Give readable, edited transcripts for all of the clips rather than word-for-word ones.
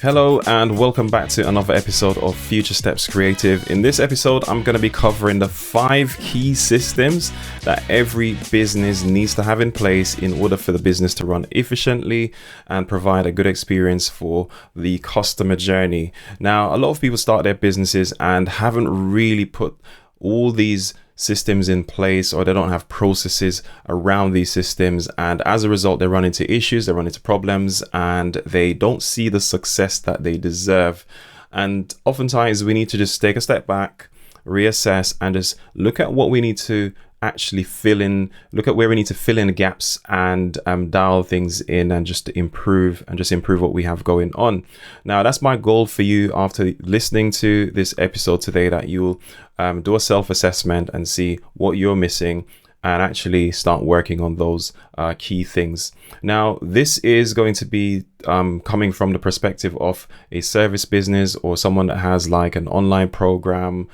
Hello and welcome back to another episode of Future Steps Creative. In this episode, I'm going to be covering the 5 key systems that every business needs to have in place in order for the business to run efficiently and provide a good experience for the customer journey. Now, a lot of people start their businesses and haven't really put all these systems in place, or they don't have processes around these systems, and as a result they run into issues, they run into problems, and they don't see the success that they deserve. And oftentimes we need to just take a step back, reassess, and just look at what we need to actually fill in, look at where we need to fill in the gaps and dial things in and just improve what we have going on. Now, that's my goal for you after listening to this episode today, that you'll do a self-assessment and see what you're missing and actually start working on those key things. Now, this is going to be coming from the perspective of a service business or someone that has like an online program,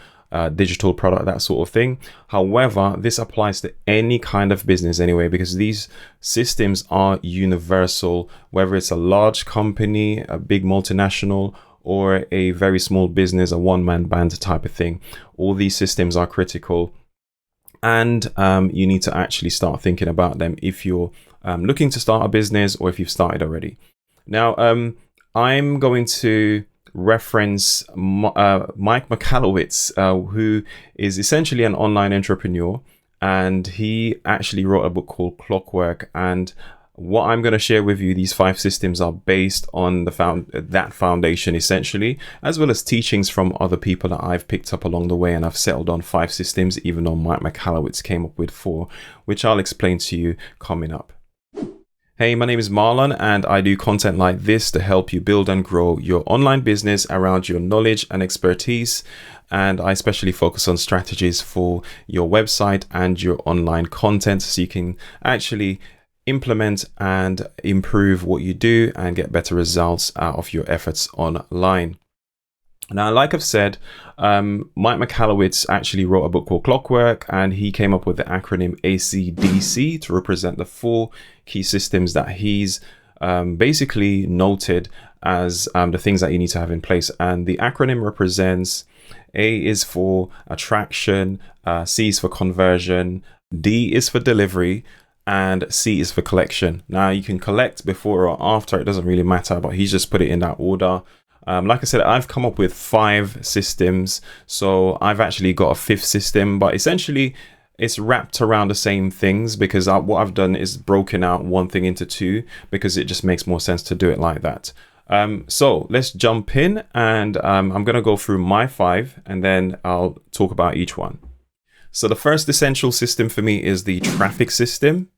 digital product, that sort of thing. However, this applies to any kind of business anyway, because these systems are universal, whether it's a large company, a big multinational, or a very small business, a one-man band type of thing. All these systems are critical, and you need to actually start thinking about them if you're looking to start a business or if you've started already. Now, I'm going to reference Mike Michalowicz, who is essentially an online entrepreneur, and he actually wrote a book called Clockwork. And what I'm going to share with you, these 5 systems are based on that foundation essentially, as well as teachings from other people that I've picked up along the way, and I've settled on 5 systems, even though Mike Michalowicz came up with 4, which I'll explain to you coming up. Hey, my name is Marlon, and I do content like this to help you build and grow your online business around your knowledge and expertise. And I especially focus on strategies for your website and your online content, so you can actually implement and improve what you do and get better results out of your efforts online. Now, like I've said, Mike Michalowicz actually wrote a book called Clockwork, and he came up with the acronym ACDC to represent the 4 key systems that he's basically noted as the things that you need to have in place. And the acronym represents: A is for attraction, C is for conversion, D is for delivery, and C is for collection. Now, you can collect before or after, it doesn't really matter, but he's just put it in that order. Like I said, I've come up with 5 systems, so I've actually got a 5th system, but essentially it's wrapped around the same things, because what I've done is broken out one thing into 2, because it just makes more sense to do it like that. So let's jump in, and I'm going to go through my 5, and then I'll talk about each one. So the first essential system for me is the traffic system.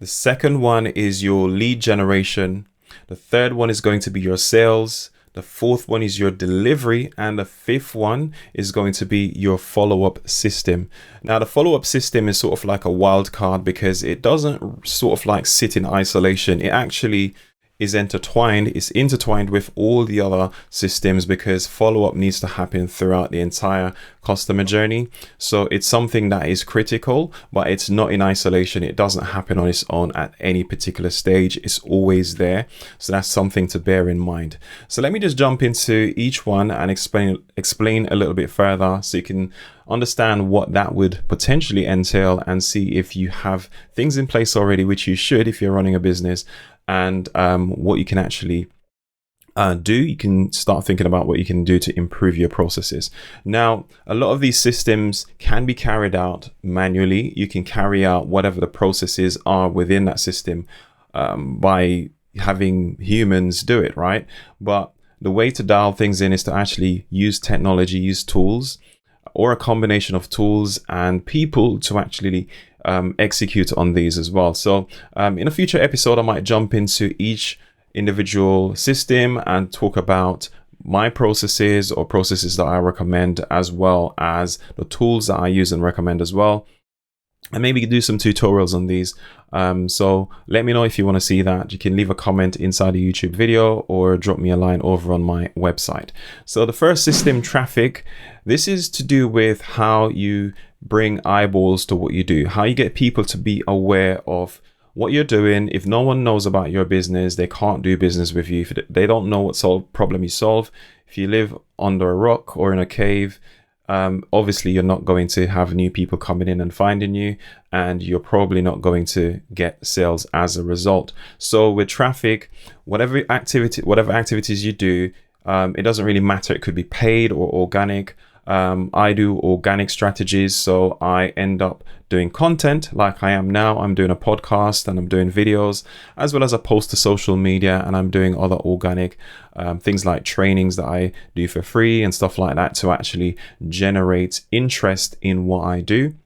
The second one is your lead generation. The third one is going to be your sales. The 4th one is your delivery, and the 5th one is going to be your follow-up system. Now, the follow-up system is sort of like a wild card, because it doesn't sort of like sit in isolation. It actually is intertwined. It's intertwined with all the other systems, because follow-up needs to happen throughout the entire customer journey. So it's something that is critical, but it's not in isolation. It doesn't happen on its own at any particular stage. It's always there. So that's something to bear in mind. So let me just jump into each one and explain a little bit further, so you can understand what that would potentially entail, and see if you have things in place already, which you should if you're running a business, and what you can actually do. You can start thinking about what you can do to improve your processes. Now, a lot of these systems can be carried out manually. You can carry out whatever the processes are within that system by having humans do it, right? But the way to dial things in is to actually use technology, use tools, or a combination of tools and people to actually execute on these as well. So in a future episode, I might jump into each individual system and talk about my processes or processes that I recommend, as well as the tools that I use and recommend as well, and maybe do some tutorials on these. So let me know if you want to see that. You can leave a comment inside a YouTube video or drop me a line over on my website. So the first system, traffic, this is to do with how you bring eyeballs to what you do, how you get people to be aware of what you're doing, if no one knows about your business, they can't do business with you. If they don't know what problem you solve, if you live under a rock or in a cave, obviously you're not going to have new people coming in and finding you, and you're probably not going to get sales as a result. So with traffic, whatever activities you do, it doesn't really matter. It could be paid or organic. I do organic strategies, so I end up doing content like I am now. I'm doing a podcast and I'm doing videos, as well as I post to social media, and I'm doing other organic things like trainings that I do for free and stuff like that to actually generate interest in what I do.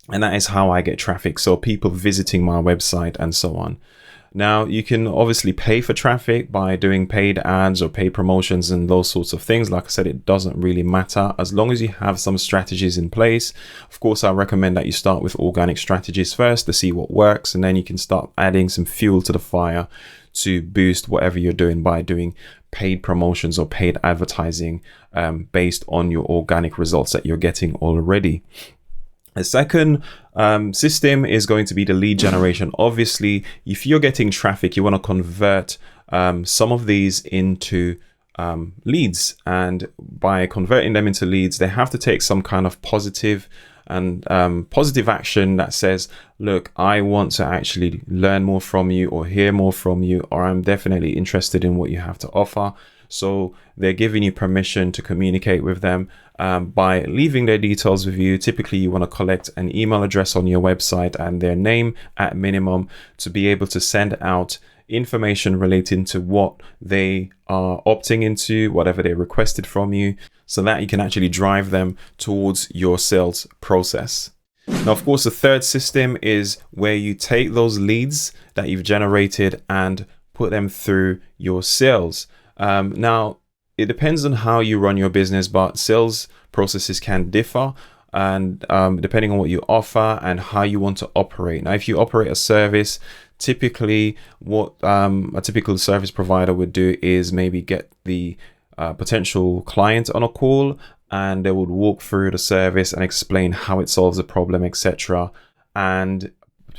And that is how I get traffic. So people visiting my website and so on. Now, you can obviously pay for traffic by doing paid ads or paid promotions and those sorts of things. Like I said, it doesn't really matter as long as you have some strategies in place. Of course, I recommend that you start with organic strategies first to see what works, and then you can start adding some fuel to the fire to boost whatever you're doing by doing paid promotions or paid advertising based on your organic results that you're getting already. The second system is going to be the lead generation. Obviously, if you're getting traffic, you want to convert some of these into leads. And by converting them into leads, they have to take some kind of positive action that says, look, I want to actually learn more from you or hear more from you, or I'm definitely interested in what you have to offer. So they're giving you permission to communicate with them by leaving their details with you. Typically, you want to collect an email address on your website and their name at minimum to be able to send out information relating to what they are opting into, whatever they requested from you, so that you can actually drive them towards your sales process. Now, of course, the third system is where you take those leads that you've generated and put them through your sales. Now, it depends on how you run your business, but sales processes can differ, and depending on what you offer and how you want to operate. Now, if you operate a service, typically what a typical service provider would do is maybe get the potential client on a call, and they would walk through the service and explain how it solves a problem, etc. And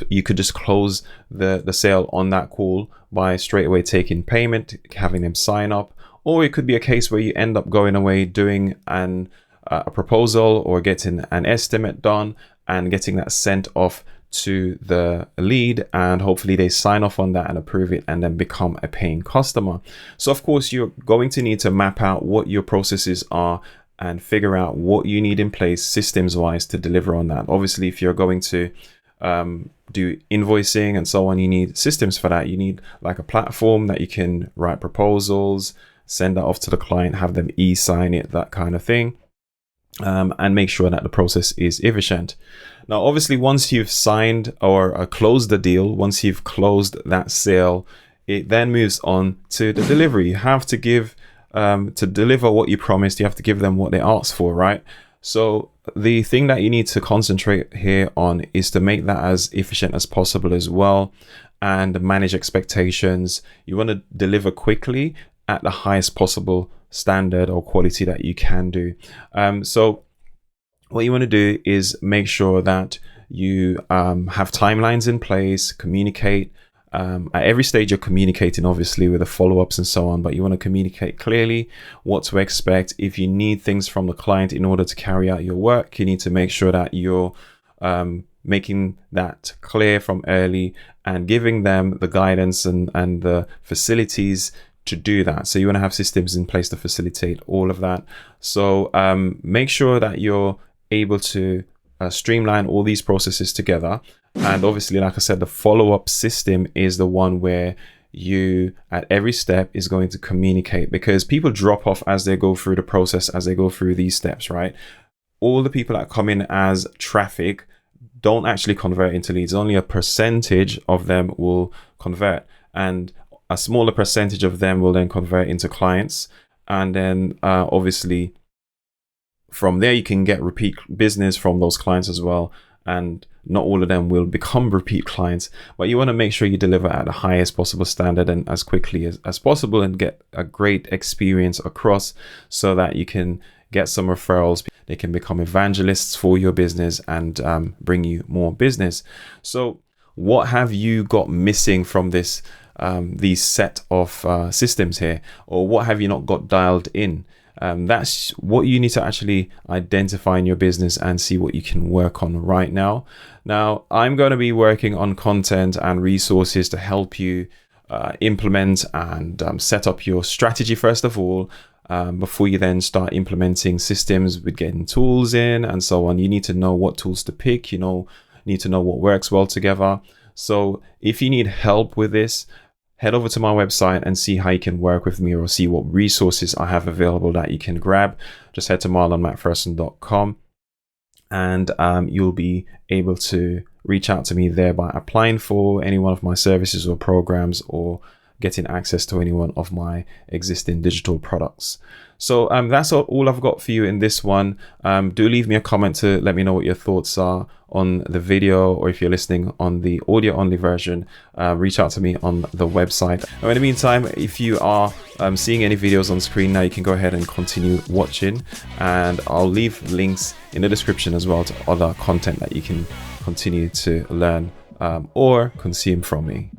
you could just close the sale on that call by straight away taking payment, having them sign up. Or it could be a case where you end up going away doing a proposal or getting an estimate done and getting that sent off to the lead, and hopefully they sign off on that and approve it and then become a paying customer. So of course, you're going to need to map out what your processes are and figure out what you need in place systems wise to deliver on that. Obviously, if you're going to do invoicing and so on, you need systems for that. You need like a platform that you can write proposals, send that off to the client, have them e-sign it, that kind of thing, and make sure that the process is efficient. Now, obviously, once you've signed or closed the deal, once you've closed that sale, it then moves on to the delivery. You have to give, to deliver what you promised, you have to give them what they asked for, right? So the thing that you need to concentrate here on is to make that as efficient as possible as well, and manage expectations. You want to deliver quickly at the highest possible standard or quality that you can do. So what you want to do is make sure that you have timelines in place, communicate. At every stage you're communicating, obviously, with the follow-ups and so on, but you want to communicate clearly what to expect. If you need things from the client in order to carry out your work, you need to make sure that you're making that clear from early and giving them the guidance and the facilities to do that. So you want to have systems in place to facilitate all of that. So make sure that you're able to streamline all these processes together. And obviously, like I said, the follow-up system is the one where you at every step is going to communicate, because people drop off as they go through the process, as they go through these steps, right? All the people that come in as traffic don't actually convert into leads. Only a percentage of them will convert, and a smaller percentage of them will then convert into clients. And then obviously from there you can get repeat business from those clients as well, and not all of them will become repeat clients, but you want to make sure you deliver at the highest possible standard and as quickly as possible, and get a great experience across so that you can get some referrals. They can become evangelists for your business and bring you more business. So what have you got missing from this these set of systems here, or what have you not got dialed in? That's what you need to actually identify in your business and see what you can work on right now. Now, I'm going to be working on content and resources to help you implement and set up your strategy first of all, before you then start implementing systems with getting tools in and so on. You need to know what tools to pick, need to know what works well together. So if you need help with this, head over to my website and see how you can work with me, or see what resources I have available that you can grab. Just head to marlonmcpherson.com and you'll be able to reach out to me there by applying for any one of my services or programs, or getting access to any one of my existing digital products. So that's all I've got for you in this one. Do leave me a comment to let me know what your thoughts are on the video, or if you're listening on the audio only version, reach out to me on the website. Now, in the meantime, if you are seeing any videos on screen now, you can go ahead and continue watching, and I'll leave links in the description as well to other content that you can continue to learn or consume from me.